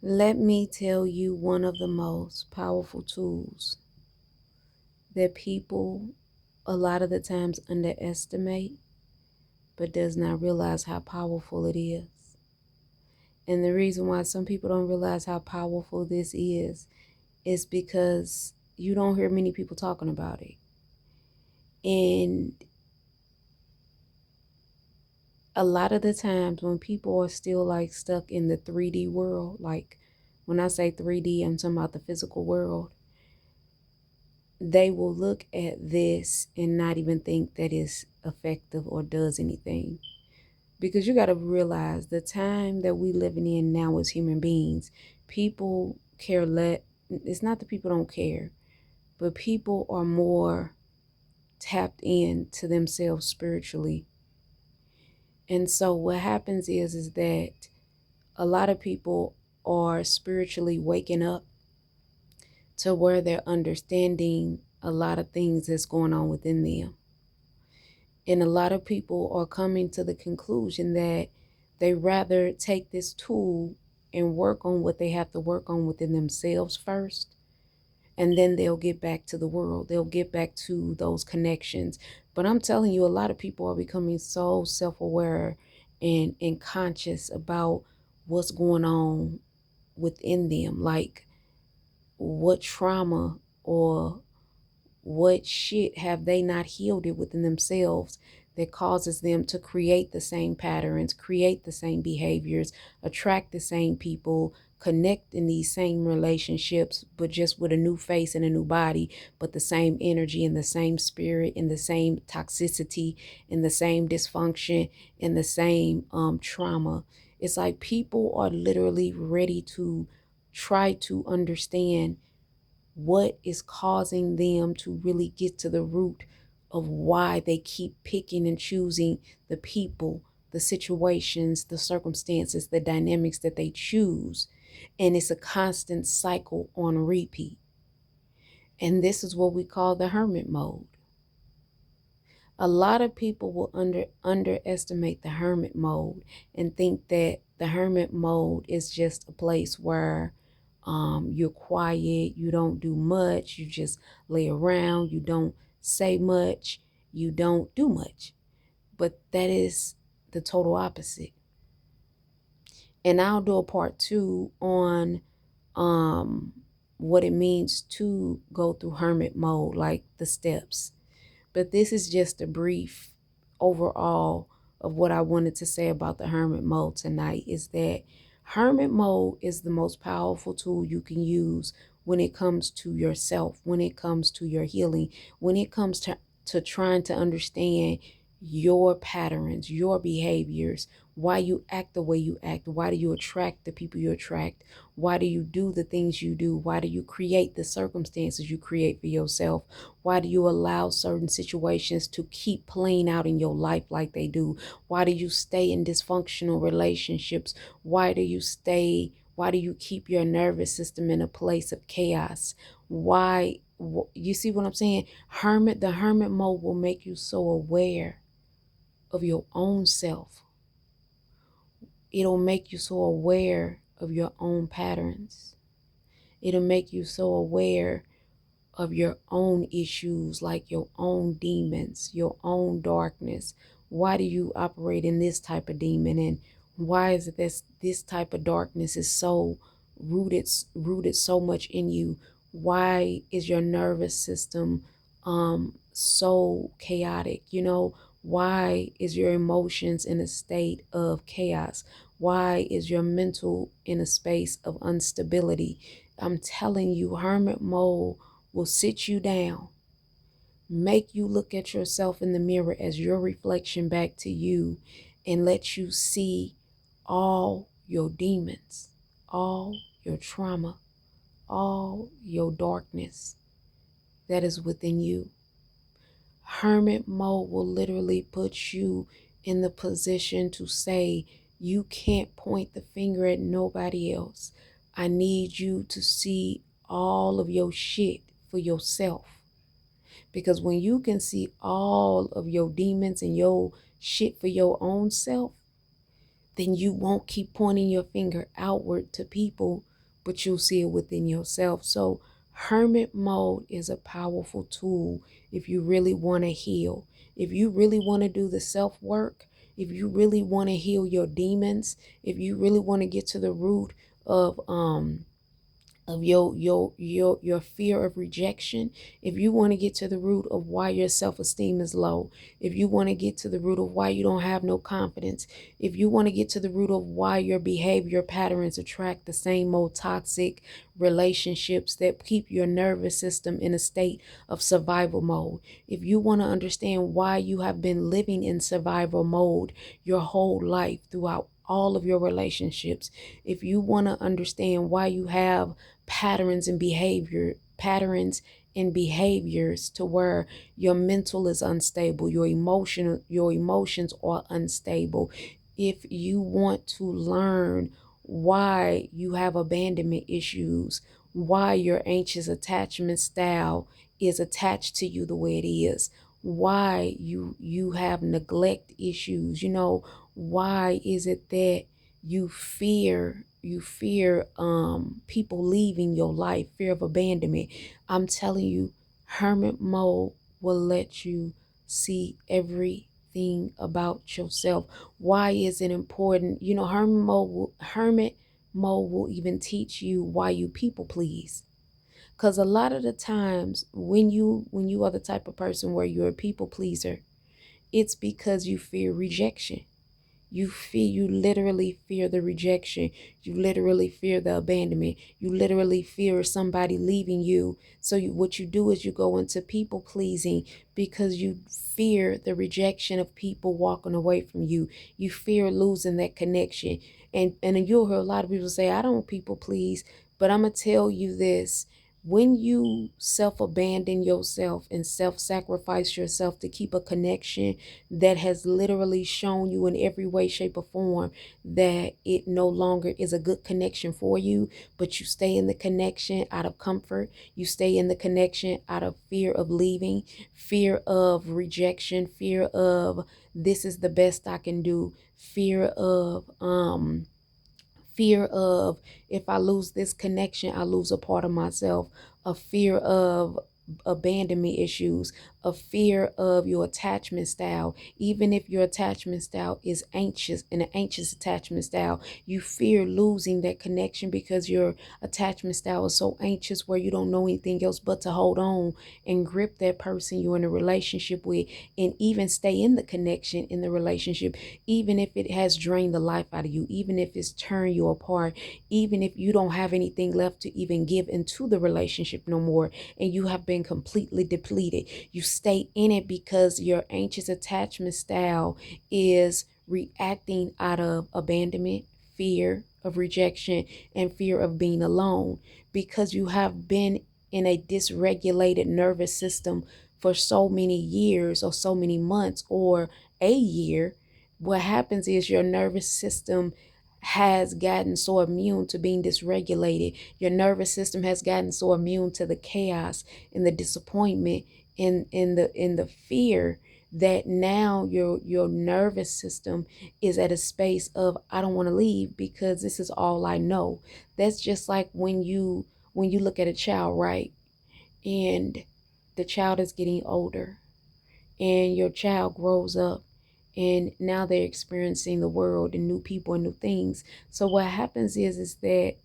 Let me tell you one of the most powerful tools that people a lot of the times underestimate but does not realize how powerful it is. And the reason why some people don't realize how powerful this is because you don't hear many people talking about it. And a lot of the times when people are still like stuck in the 3D world, like when I say 3D, I'm talking about the physical world, they will look at this and not even think that it's effective or does anything. Because you got to realize the time that we living in now as human beings, people care less. It's not that people don't care, but people are more tapped in to themselves spiritually. And so what happens is that a lot of people are spiritually waking up to where they're understanding a lot of things that's going on within them. And a lot of people are coming to the conclusion that they rather take this tool and work on what they have to work on within themselves first. And then they'll get back to the world. They'll get back to those connections. But I'm telling you, a lot of people are becoming so self-aware and conscious about what's going on within them. Like what trauma or what shit have they not healed it within themselves that causes them to create the same patterns, create the same behaviors, attract the same people, connect in these same relationships, but just with a new face and a new body, but the same energy and the same spirit and the same toxicity and the same dysfunction and the same trauma. It's like people are literally ready to try to understand what is causing them to really get to the root of why they keep picking and choosing the people, the situations, the circumstances, the dynamics that they choose. And it's a constant cycle on repeat. And this is what we call the hermit mode. A lot of people will underestimate the hermit mode and think that the hermit mode is just a place where you're quiet, you don't do much, you just lay around, you don't say much, you don't do much. But that is the total opposite. And I'll do a part 2 on um what it means to go through hermit mode, like the steps. But this is just a brief overall of what I wanted to say about the hermit mode tonight, is that hermit mode is the most powerful tool you can use when it comes to yourself, when it comes to your healing, when it comes to trying to understand your patterns, your behaviors, why you act the way you act, why do you attract the people you attract, why do you do the things you do, why do you create the circumstances you create for yourself, why do you allow certain situations to keep playing out in your life like they do, why do you stay in dysfunctional relationships, why do you keep your nervous system in a place of chaos, why you see what I'm saying? The hermit mode will make you so aware of your own self. It'll make you so aware of your own patterns. It'll make you so aware of your own issues, like your own demons, your own darkness. Why do you operate in this type of demon? And why is it that this type of darkness is so rooted so much in you? Why is your nervous system so chaotic? Why is your emotions in a state of chaos? Why is your mental in a space of instability? I'm telling you, hermit mode will sit you down, make you look at yourself in the mirror as your reflection back to you, and let you see all your demons, all your trauma, all your darkness that is within you. Hermit mode will literally put you in the position to say, you can't point the finger at nobody else. I need you to see all of your shit for yourself. Because when you can see all of your demons and your shit for your own self, then you won't keep pointing your finger outward to people but you'll see it within yourself. So hermit mode is a powerful tool if you really want to heal, if you really want to do the self work, if you really want to heal your demons, if you really want to get to the root of your fear of rejection, if you want to get to the root of why your self-esteem is low, if you want to get to the root of why you don't have no confidence, if you want to get to the root of why your behavior patterns attract the same old toxic relationships that keep your nervous system in a state of survival mode, if you want to understand why you have been living in survival mode your whole life throughout all of your relationships, if you want to understand why you have patterns and behaviors to where your mental is unstable, your emotions are unstable, if you want to learn why you have abandonment issues, why your anxious attachment style is attached to you the way it is, why you have neglect issues, why is it that you fear people leaving your life, fear of abandonment. I'm telling you, hermit mode will let you see everything about yourself. Why is it important? Hermit mode will even teach you why you people please. Because a lot of the times when you are the type of person where you're a people pleaser, it's because you fear rejection. You literally fear the rejection. You literally fear the abandonment. You literally fear somebody leaving you. So what you do is you go into people pleasing because you fear the rejection of people walking away from you. You fear losing that connection. And you'll hear a lot of people say, I don't people please, but I'm going to tell you this. When you self-abandon yourself and self-sacrifice yourself to keep a connection that has literally shown you in every way, shape, or form that it no longer is a good connection for you, but you stay in the connection out of comfort, you stay in the connection out of fear of leaving, fear of rejection, fear of this is the best I can do, fear of if I lose this connection, I lose a part of myself, a fear of abandonment issues, a fear of your attachment style. Even if your attachment style is anxious, in an anxious attachment style, you fear losing that connection because your attachment style is so anxious where you don't know anything else but to hold on and grip that person you're in a relationship with, and even stay in the connection in the relationship, even if it has drained the life out of you, even if it's turned you apart, even if you don't have anything left to even give into the relationship no more, and you have been completely depleted. You stay in it because your anxious attachment style is reacting out of abandonment, fear of rejection, and fear of being alone, because you have been in a dysregulated nervous system for so many years or so many months or a year. What happens is your nervous system has gotten so immune to being dysregulated. Your nervous system has gotten so immune to the chaos and the disappointment and in the fear that now your nervous system is at a space of I don't want to leave because this is all I know. That's just like when you look at a child, right? And the child is getting older and your child grows up and now they're experiencing the world and new people and new things. So what happens is that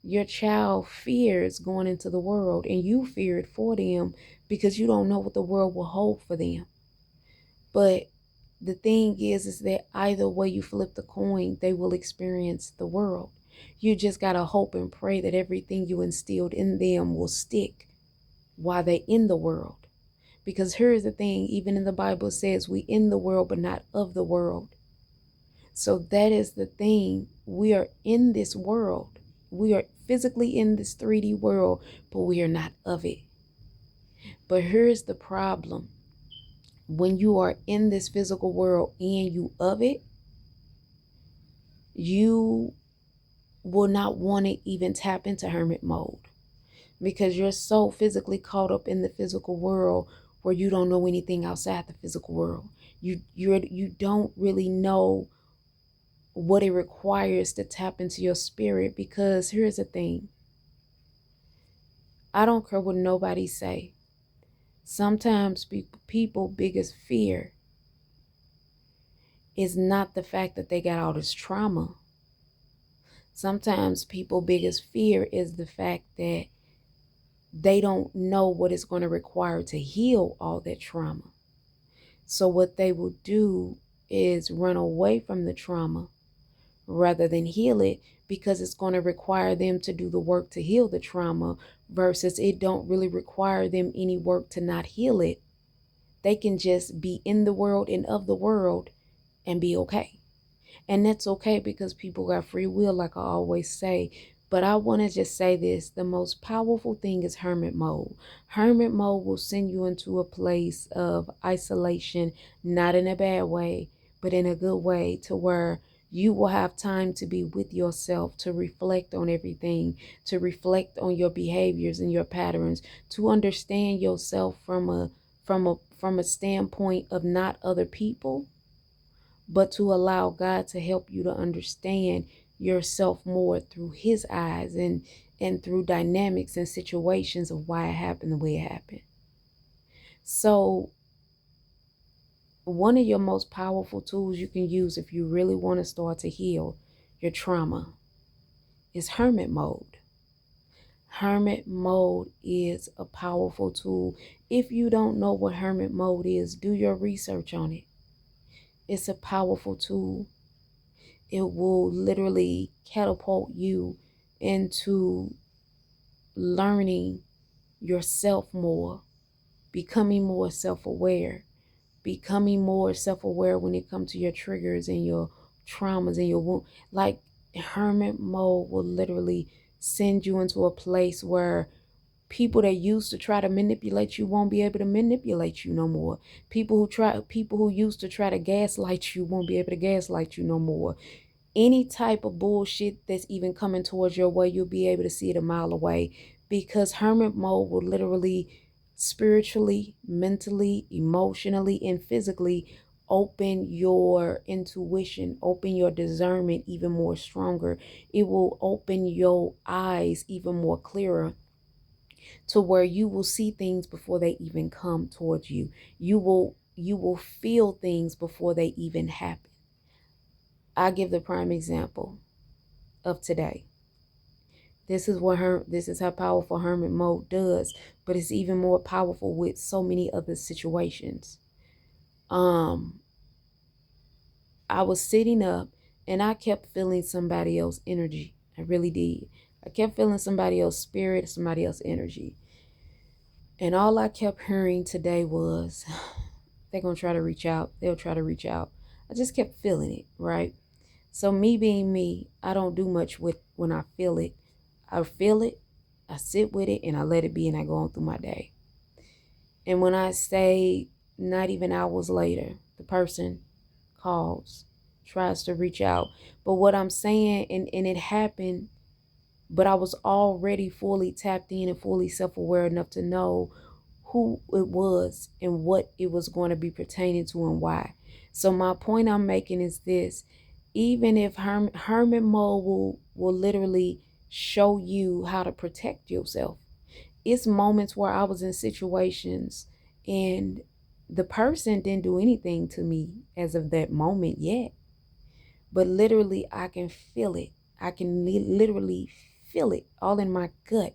your child fears going into the world and you fear it for them because you don't know what the world will hold for them. But the thing is that either way you flip the coin, they will experience the world. You just got to hope and pray that everything you instilled in them will stick while they're in the world. Because here's the thing, even in the Bible it says we in the world but not of the world. So that is the thing. We are in this world. We are physically in this 3D world, but we are not of it. But here's the problem. When you are in this physical world and you of it, you will not want to even tap into hermit mode because you're so physically caught up in the physical world where you don't know anything outside the physical world. You don't really know what it requires to tap into your spirit, because here's the thing. I don't care what nobody say. Sometimes people biggest fear is not the fact that they got all this trauma. Sometimes people biggest fear is the fact that they don't know what it's going to require to heal all that trauma. So what they will do is run away from the trauma rather than heal it, because it's going to require them to do the work to heal the trauma, versus it don't really require them any work to not heal it. They can just be in the world and of the world and be okay. And that's okay, because people got free will, like I always say. But I want to just say this: the most powerful thing is hermit mode. Hermit mode will send you into a place of isolation, not in a bad way, but in a good way, to where you will have time to be with yourself, to reflect on everything, to reflect on your behaviors and your patterns, to understand yourself from a standpoint of not other people, but to allow God to help you to understand yourself more through his eyes, and through dynamics and situations of why it happened the way it happened. So one of your most powerful tools you can use if you really want to start to heal your trauma is hermit mode. Hermit mode is a powerful tool. If you don't know what hermit mode is, do your research on it. It's a powerful tool. It will literally catapult you into learning yourself more, becoming more self-aware, becoming more self-aware when it comes to your triggers and your traumas and your wound. Like, hermit mode will literally send you into a place where people that used to try to manipulate you won't be able to manipulate you no more. People who used to try to gaslight you won't be able to gaslight you no more. Any type of bullshit that's even coming towards your way, you'll be able to see it a mile away, because hermit mode will literally spiritually, mentally, emotionally, and physically open your intuition, open your discernment even more stronger. It will open your eyes even more clearer, to where you will see things before they even come towards you. You will feel things before they even happen. I give the prime example of today. This is how powerful hermit mode does, but it's even more powerful with so many other situations. Um, I was sitting up and I kept feeling somebody else's energy. I really did. I kept feeling somebody else's spirit, somebody else's energy. And all I kept hearing today was, they're going to try to reach out. They'll try to reach out. I just kept feeling it, right? So me being me, I don't do much with when I feel it. I feel it, I sit with it, and I let it be, and I go on through my day. And when I say not even hours later, the person calls, tries to reach out. But what I'm saying, and it happened, but I was already fully tapped in and fully self-aware enough to know who it was and what it was going to be pertaining to and why. So my point I'm making is this: even if hermit mode will literally show you how to protect yourself. It's moments where I was in situations and the person didn't do anything to me as of that moment yet, but literally I can feel it. I can literally feel it all in my gut.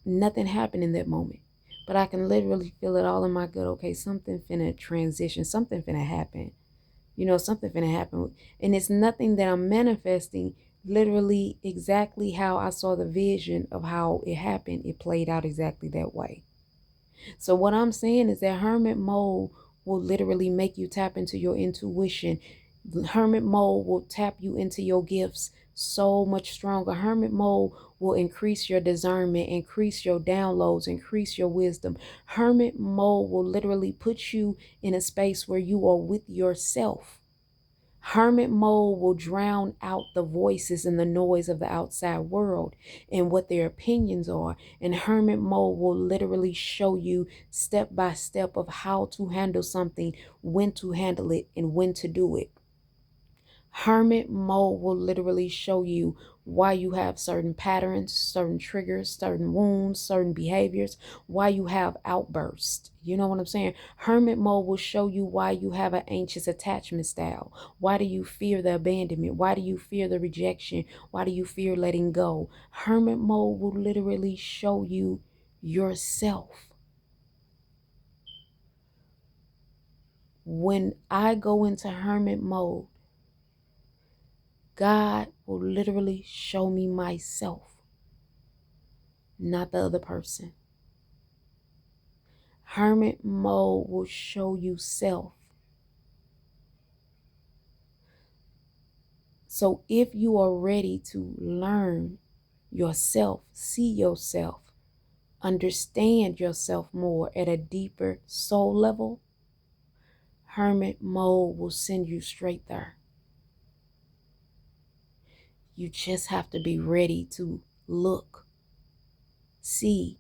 Nothing happened in that moment, but I can literally feel it all in my gut. Okay, something finna transition, something finna happen. Something finna happen. And it's nothing that I'm manifesting. Literally exactly how I saw the vision of how it happened, it played out exactly that way. So what I'm saying is that hermit mode will literally make you tap into your intuition. Hermit mode will tap you into your gifts so much stronger. Hermit mode will increase your discernment, increase your downloads, increase your wisdom. Hermit mode will literally put you in a space where you are with yourself. Hermit mode will drown out the voices and the noise of the outside world and what their opinions are. And hermit mode will literally show you step by step of how to handle something, when to handle it, and when to do it. Hermit mode will literally show you why you have certain patterns, certain triggers, certain wounds, certain behaviors, why you have outbursts. You know what I'm saying? Hermit mode will show you why you have an anxious attachment style. Why do you fear the abandonment? Why do you fear the rejection? Why do you fear letting go? Hermit mode will literally show you yourself. When I go into hermit mode, God will literally show me myself, not the other person. Hermit mode will show you self. So if you are ready to learn yourself, see yourself, understand yourself more at a deeper soul level, hermit mode will send you straight there. You just have to be ready to look, see,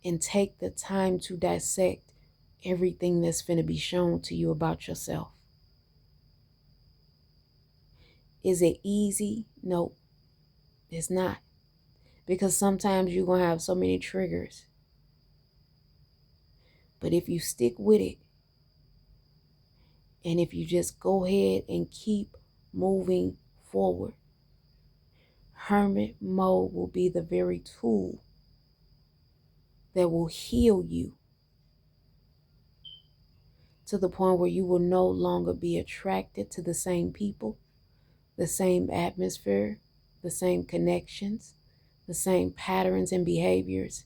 and take the time to dissect everything that's going to be shown to you about yourself. Is it easy? Nope, it's not. Because sometimes you're going to have so many triggers. But if you stick with it, and if you just go ahead and keep moving forward, hermit mode will be the very tool that will heal you to the point where you will no longer be attracted to the same people, the same atmosphere, the same connections, the same patterns and behaviors.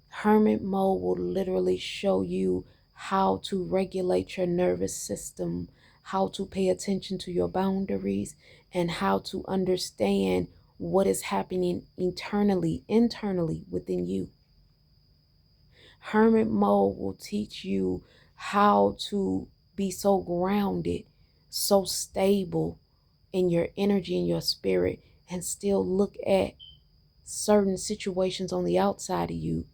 Hermit mode will literally show you how to regulate your nervous system, how to pay attention to your boundaries, and how to understand what is happening internally within you. Hermit mode will teach you how to be so grounded, so stable in your energy and your spirit, and still look at certain situations on the outside of you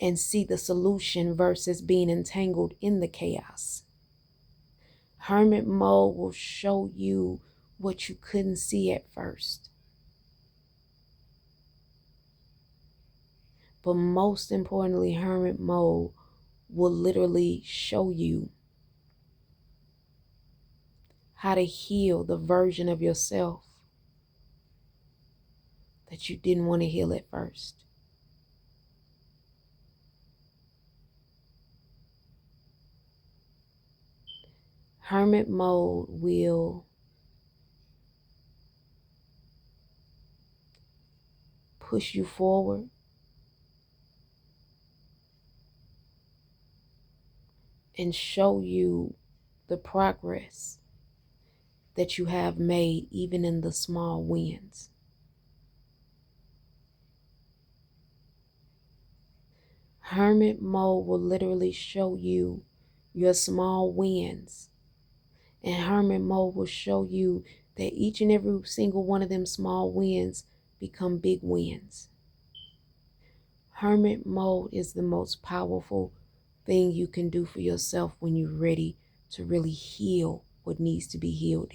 and see the solution versus being entangled in the chaos. Hermit mode will show you what you couldn't see at first. But most importantly, hermit mode will literally show you how to heal the version of yourself that you didn't want to heal at first. Hermit mode will push you forward and show you the progress that you have made even in the small wins. Hermit mode will literally show you your small wins. And hermit mode will show you that each and every single one of them small wins become big wins. Hermit mode is the most powerful thing you can do for yourself when you're ready to really heal what needs to be healed.